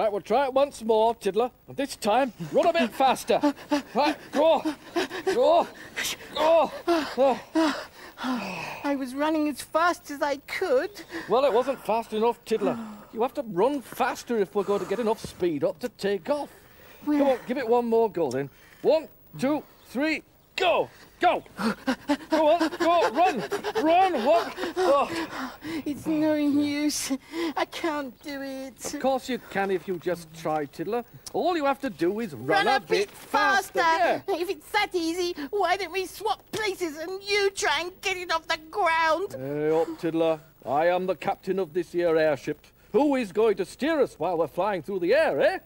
Right, we'll try it once more, Tiddler. And this time, run a bit faster. Right, go. Go. Go. I was running as fast as I could. Well, it wasn't fast enough, Tiddler. You have to run faster if we're going to get enough speed up to take off. Come on, give it one more go then. 1, 2, 3, go! Go! Go on, go, run! Run! What? Oh. It's no use. I can't do it. Of course you can if you just try, Tiddler. All you have to do is run a bit faster. Yeah. If it's that easy, why don't we swap places and you try and get it off the ground? Hey up, Tiddler. I am the captain of this here airship. Who is going to steer us while we're flying through the air, eh?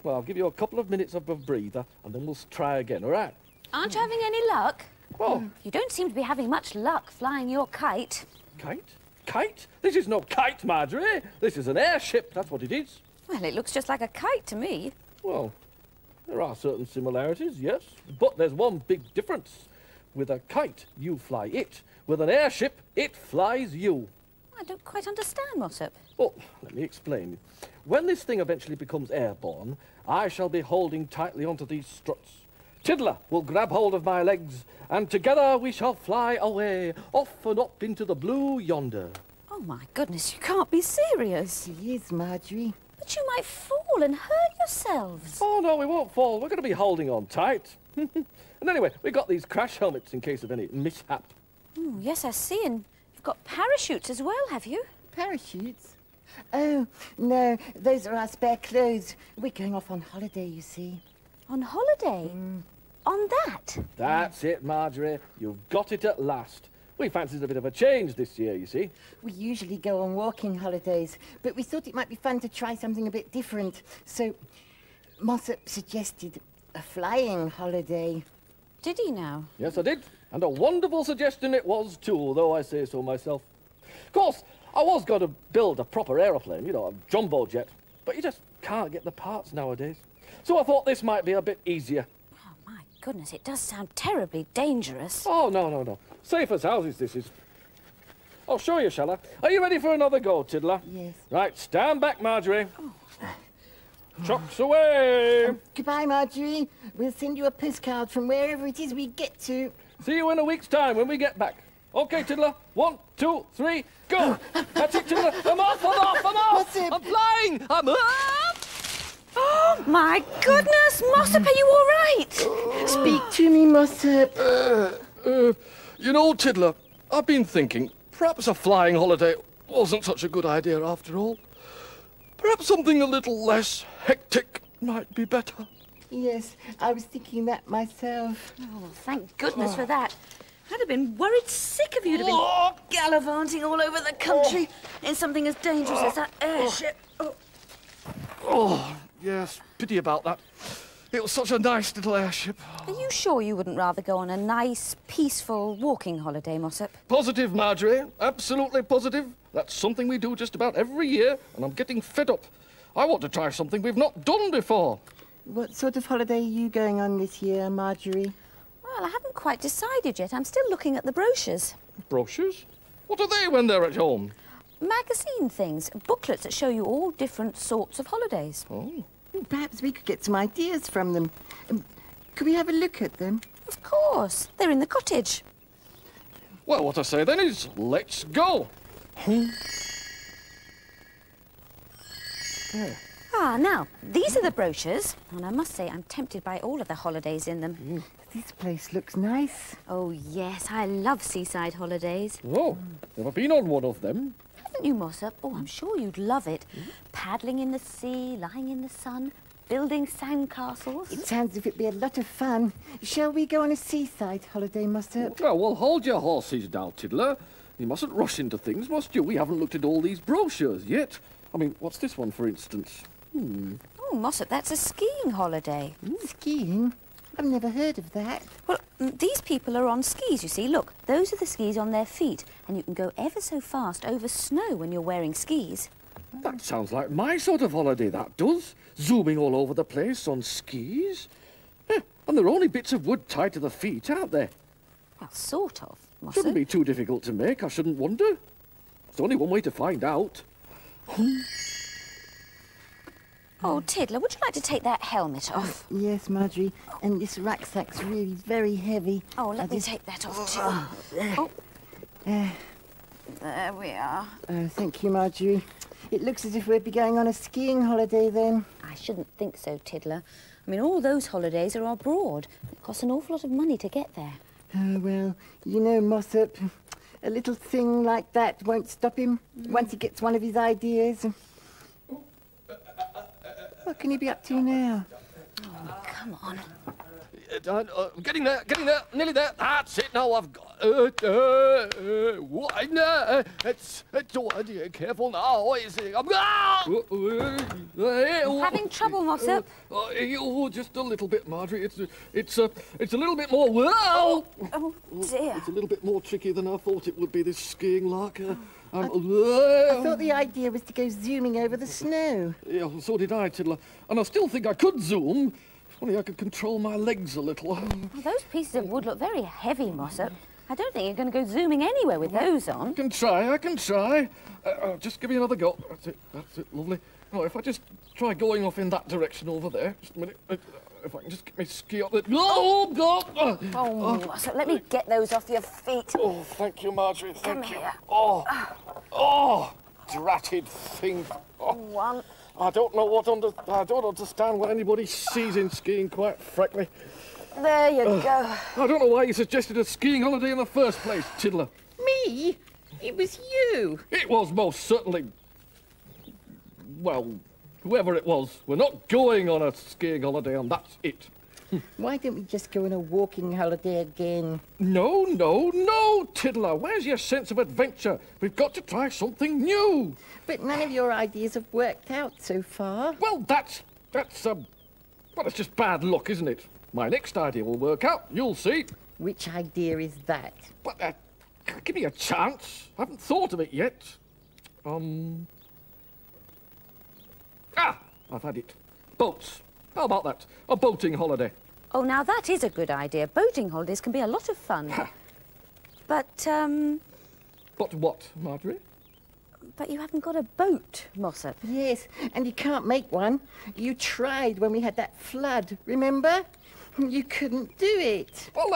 Well, I'll give you a couple of minutes of a breather, and then we'll try again, all right? Aren't you having any luck? Well... You don't seem to be having much luck flying your kite. Kite? Kite? This is no kite, Marjorie. This is an airship, that's what it is. Well, it looks just like a kite to me. Well, there are certain similarities, yes. But there's one big difference. With a kite, you fly it. With an airship, it flies you. I don't quite understand, Mossop. Well, let me explain. When this thing eventually becomes airborne, I shall be holding tightly onto these struts. Tiddler will grab hold of my legs, and together we shall fly away, off and up into the blue yonder. Oh, my goodness, you can't be serious. He is, Marjorie. But you might fall and hurt yourselves. Oh, no, we won't fall. We're going to be holding on tight. And anyway, we got these crash helmets in case of any mishap. Oh, yes, I see, and you've got parachutes as well, have you? Parachutes? Oh, no, those are our spare clothes. We're going off on holiday, you see. On holiday? On that? That's it, Marjorie. You've got it at last. We fancied a bit of a change this year, you see. We usually go on walking holidays, but we thought it might be fun to try something a bit different. So, Mossop suggested a flying holiday. Did he now? Yes, I did. And a wonderful suggestion it was, too, though I say so myself. Of course, I was going to build a proper aeroplane, you know, a jumbo jet. But you just can't get the parts nowadays. So I thought this might be a bit easier. Oh, my goodness, it does sound terribly dangerous. Oh, no. Safe as houses, this is. I'll show you, shall I? Are you ready for another go, Tiddler? Yes. Right, stand back, Marjorie. Oh. Chocks away. Goodbye, Marjorie. We'll send you a postcard from wherever it is we get to. See you in a week's time when we get back. OK, Tiddler. 1, 2, 3, go. That's it, Tiddler. I'm off. What's it? I'm flying. I'm up. Oh, my goodness! Mossop, are you all right? Speak to me, Mossop. You know, Tiddler, I've been thinking perhaps a flying holiday wasn't such a good idea after all. Perhaps something a little less hectic might be better. Yes, I was thinking that myself. Oh, thank goodness for that. I'd have been worried sick of you to be gallivanting all over the country in something as dangerous as that airship. Oh, yes, pity about that. It was such a nice little airship. Are you sure you wouldn't rather go on a nice, peaceful walking holiday, Mossop? Positive, Marjorie. Absolutely positive. That's something we do just about every year, and I'm getting fed up. I want to try something we've not done before. What sort of holiday are you going on this year, Marjorie? Well, I haven't quite decided yet. I'm still looking at the brochures. Brochures? What are they when they're at home? Magazine things, booklets that show you all different sorts of holidays. Oh. Perhaps we could get some ideas from them. Could we have a look at them? Of course. They're in the cottage. Well, what I say then is, let's go. There. Ah, now, these are the brochures, and I must say I'm tempted by all of the holidays in them. This place looks nice. Oh, yes, I love seaside holidays. Oh, never been on one of them. Haven't you, Mossop? Oh, I'm sure you'd love it. Paddling in the sea, lying in the sun, building sandcastles. It sounds as if it'd be a lot of fun. Shall we go on a seaside holiday, Mossop? Well, hold your horses now, Tiddler. You mustn't rush into things, must you? We haven't looked at all these brochures yet. I mean, what's this one, for instance? Oh, Mossop, that's a skiing holiday. Skiing? I've never heard of that. Well, these people are on skis, you see. Look, those are the skis on their feet, and you can go ever so fast over snow when you're wearing skis. That sounds like my sort of holiday, that does. Zooming all over the place on skis. And they're only bits of wood tied to the feet, aren't they? Well, sort of, Mossop. Shouldn't be too difficult to make, I shouldn't wonder. There's only one way to find out. Oh, Tiddler, would you like to take that helmet off? Yes, Marjorie. And this rucksack's really very heavy. Oh, let me take that off too. Oh. There we are. Thank you, Marjorie. It looks as if we'd be going on a skiing holiday then. I shouldn't think so, Tiddler. I mean, all those holidays are abroad. It costs an awful lot of money to get there. Well, you know, Mossop, a little thing like that won't stop him once he gets one of his ideas. What can he be up to now? Oh, come on. Getting there, nearly there. That's it. Now I've got. What? No, it's. Careful now. Having trouble, Mossop? Just a little bit, Marjorie. It's a little bit more. Whoa! Oh dear. It's a little bit more tricky than I thought it would be. This skiing lark. I thought the idea was to go zooming over the snow. Yeah, so did I, Tiddler. And I still think I could zoom. If only I could control my legs a little. Well, those pieces of wood look very heavy, Mossop. I don't think you're going to go zooming anywhere with those on. I can try. Just give me another go. That's it, lovely. Now, if I just try going off in that direction over there. Just a minute. If I can just get my ski up there. Oh, God! Oh, Mossop, let me get those off your feet. Oh, thank you, Marjorie, thank you. Here. Oh, dratted thing. Oh. One. I don't understand what anybody sees in skiing, quite frankly. There you go. I don't know why you suggested a skiing holiday in the first place, Tiddler. Me? It was you. It was most certainly... Well, whoever it was. We're not going on a skiing holiday, and that's it. Why don't we just go on a walking holiday again? No, Tiddler. Where's your sense of adventure? We've got to try something new. But none of your ideas have worked out so far. Well, that's just bad luck, isn't it? My next idea will work out. You'll see. Which idea is that? But, give me a chance. I haven't thought of it yet. I've had it. Boats. How about that? A boating holiday. Oh, now that is a good idea. Boating holidays can be a lot of fun. But what, Marjorie? But you haven't got a boat, Mossop. Yes, and you can't make one. You tried when we had that flood, remember? You couldn't do it. Well,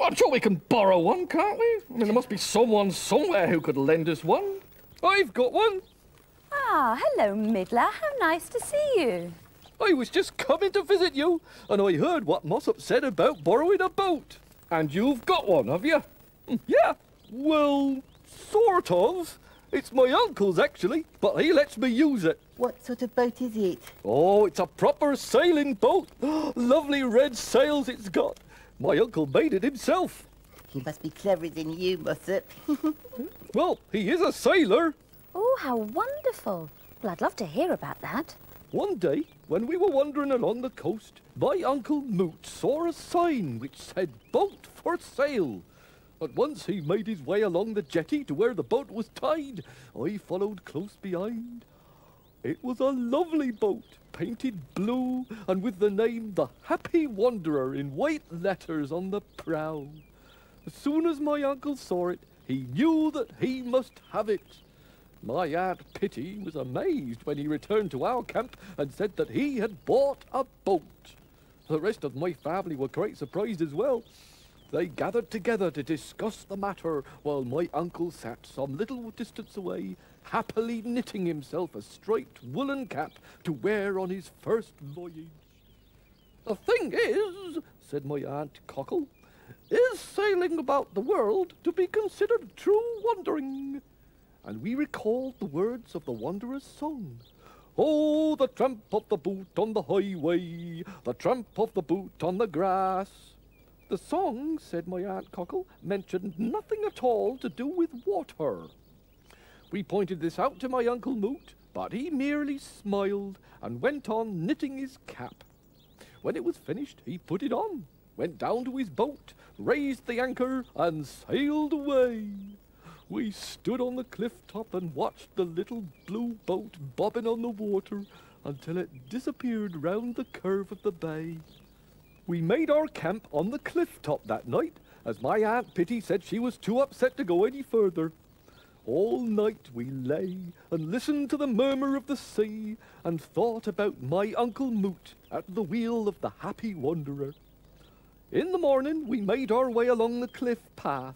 I'm sure we can borrow one, can't we? I mean, there must be someone somewhere who could lend us one. I've got one. Ah, hello, Middler. How nice to see you. I was just coming to visit you, and I heard what Mossop said about borrowing a boat. And you've got one, have you? Yeah, well, sort of. It's my uncle's, actually, but he lets me use it. What sort of boat is it? Oh, it's a proper sailing boat. Lovely red sails it's got. My uncle made it himself. He must be cleverer than you, Mossop. Well, he is a sailor. Oh, how wonderful. Well, I'd love to hear about that. One day, when we were wandering along the coast, my Uncle Moot saw a sign which said boat for sale. At once he made his way along the jetty to where the boat was tied. I followed close behind. It was a lovely boat, painted blue and with the name The Happy Wanderer in white letters on the prow. As soon as my uncle saw it, he knew that he must have it. My Aunt Pitty was amazed when he returned to our camp and said that he had bought a boat. The rest of my family were quite surprised as well. They gathered together to discuss the matter while my uncle sat some little distance away, happily knitting himself a striped woolen cap to wear on his first voyage. The thing is, said my Aunt Cockle, is sailing about the world to be considered true wandering? And we recalled the words of the wanderer's song. Oh, the tramp of the boot on the highway, the tramp of the boot on the grass. The song, said my Aunt Cockle, mentioned nothing at all to do with water. We pointed this out to my Uncle Moot, but he merely smiled and went on knitting his cap. When it was finished, he put it on, went down to his boat, raised the anchor, and sailed away. We stood on the cliff top and watched the little blue boat bobbing on the water until it disappeared round the curve of the bay. We made our camp on the cliff top that night, as my Aunt Pitty said she was too upset to go any further. All night we lay and listened to the murmur of the sea and thought about my Uncle Moot at the wheel of the Happy Wanderer. In the morning we made our way along the cliff path.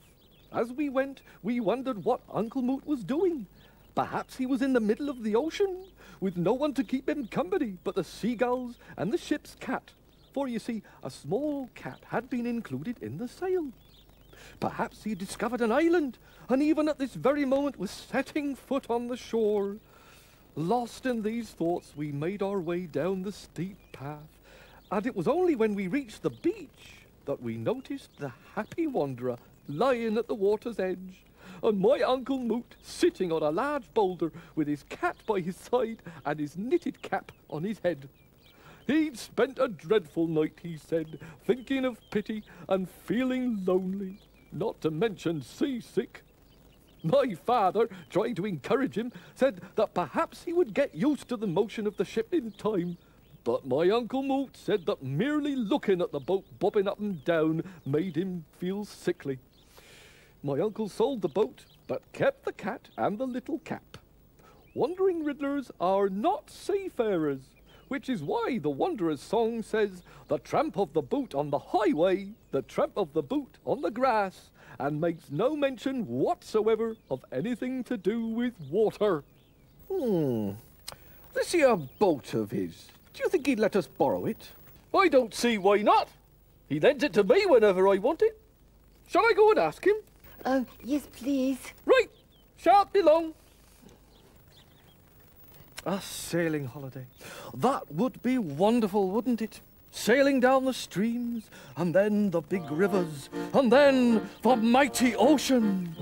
As we went, we wondered what Uncle Moot was doing. Perhaps he was in the middle of the ocean, with no one to keep him company but the seagulls and the ship's cat. For you see, a small cat had been included in the sail. Perhaps he discovered an island, and even at this very moment was setting foot on the shore. Lost in these thoughts, we made our way down the steep path, and it was only when we reached the beach that we noticed the Happy Wanderer lying at the water's edge, and my Uncle Moot sitting on a large boulder with his cat by his side and his knitted cap on his head. He'd spent a dreadful night, he said, thinking of pity and feeling lonely, not to mention seasick. My father, trying to encourage him, said that perhaps he would get used to the motion of the ship in time. But my Uncle Moot said that merely looking at the boat bobbing up and down made him feel sickly. My uncle sold the boat, but kept the cat and the little cap. Wandering riddlers are not seafarers, which is why the Wanderer's song says, the tramp of the boot on the highway, the tramp of the boot on the grass, and makes no mention whatsoever of anything to do with water. This here boat of his, do you think he'd let us borrow it? I don't see why not. He lends it to me whenever I want it. Shall I go and ask him? Oh, yes, please. Right, shan't be long. A sailing holiday. That would be wonderful, wouldn't it? Sailing down the streams, and then the big rivers, and then the mighty ocean.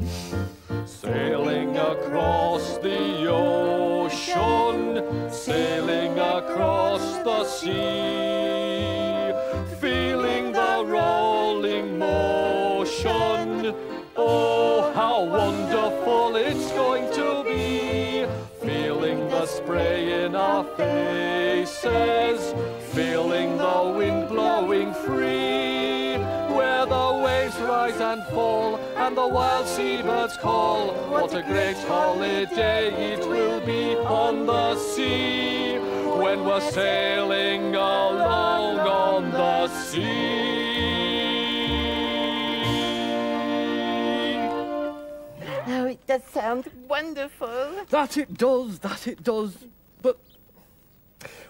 Sailing across the ocean, sailing across the sea, feeling the rolling motion. Oh, how wonderful it's going to be, feeling the spray in our faces, feeling the wind blowing free, where the waves rise and fall and the wild seabirds call. What a great holiday it will be on the sea, when we're sailing along on the sea. Oh, it does sound wonderful. That it does, that it does. But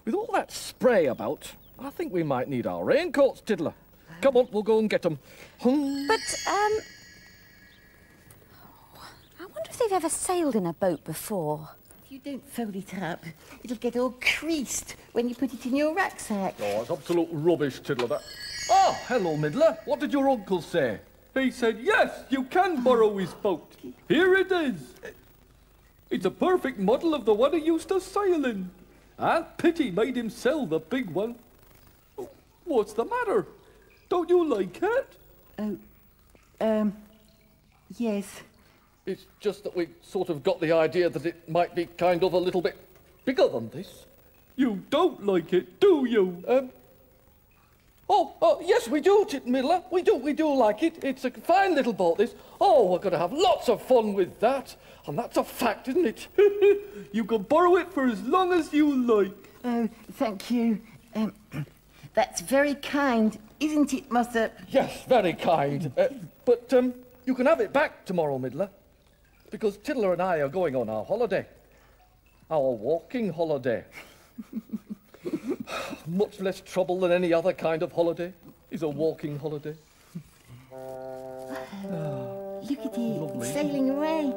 with all that spray about, I think we might need our raincoats, Tiddler. Come on, we'll go and get them. But, I wonder if they've ever sailed in a boat before. If you don't fold it up, it'll get all creased when you put it in your rucksack. Oh, it's absolute rubbish, Tiddler, that. Oh, hello, Middler. What did your uncle say? He said, yes, you can borrow his boat. Here it is. It's a perfect model of the one he used to sail in. Aunt Pitty made him sell the big one. What's the matter? Don't you like it? Oh, yes. It's just that we sort of got the idea that it might be kind of a little bit bigger than this. You don't like it, do you? Yes, we do, Middler. We do like it. It's a fine little boat, this. Oh, we're going to have lots of fun with that. And that's a fact, isn't it? You can borrow it for as long as you like. Oh, thank you. That's very kind, isn't it, Mossop? Yes, very kind. But you can have it back tomorrow, Middler. Because Tiddler and I are going on our holiday. Our walking holiday. Much less trouble than any other kind of holiday is a walking holiday. Look at it, sailing away.